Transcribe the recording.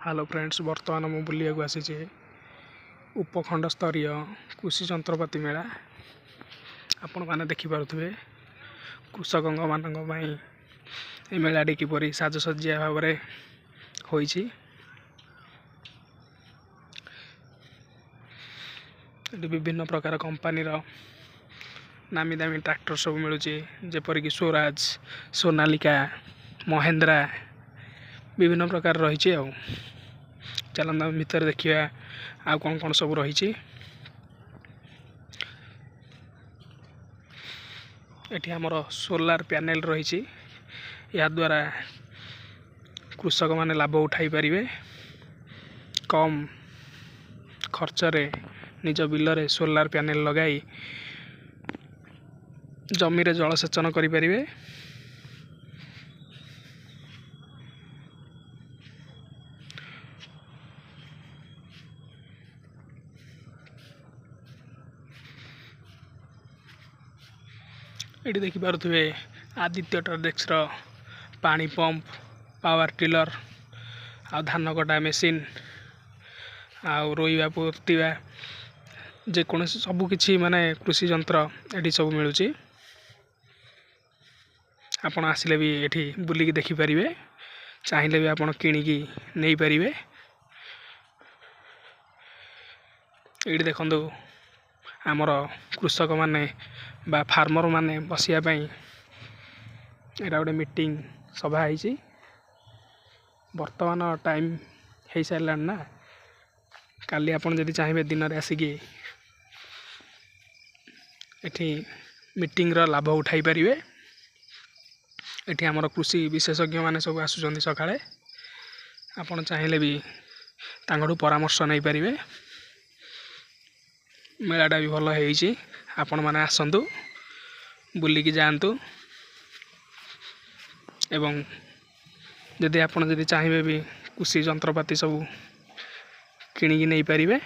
Hello friends, बर्तमान मु बुलिया आसी उपखंड स्तरीय कृषि जंत्रपाति मेला। आपण मैंने देखिपे कृषक मान मेलाटी किपरि साजसज्जा भाव होइछि। विभिन्न प्रकार कंपनी नामी दामी ट्रैक्टर सब मिलूँ, जेपरिक स्वराज, सोनालिका, महेंद्रा विभिन्न प्रकार रही। चलना भीतर देखिए आ कौन कौन सब रही। एठी हमर सोलार पैनल रही। या द्वारा कृषक माने लाभ उठाई पारिबे। कम खर्च रे निज बिल रे सोलार पैनल लगाई जमी रे जलसेचन करि पारिबे। ये देखिपे आदित्य ट्रेडेक्स पानी पंप, पावर टिलर, आ धान कटा मेसीन, आ रोईवा पोतीवा जेकोसी सबकि माने कृषि जंत्र ये सब मिलूँ। आपण आसिले भी एठी बुलिकी देखिपारे, चाहिए भी आपण किणिकी नहीं पारे। ये देखो आमर कृषक माने बा फार्मर माने बसिया एटा गोटे मीटिंग सभा है। वर्तमान टाइम हो सारा ना, काली आपन जदि चाहिए दिन में आसिकी एठी मीटिंग रा लाभ उठाई पारिबे। एठी हमर कृषि विशेषज्ञ माने सब आसुचंदी सकाळे, आपण चाहिए भी तांगडू परामर्श नहीं पारिबे। मेलाटा भी भल होइछि, आपण माने आसंतु बुलिकी जांतु। एवं जदि आपण जदि चाहिए भी कृषि जंत्रपाति सब किणिकी नहीं पारिबे।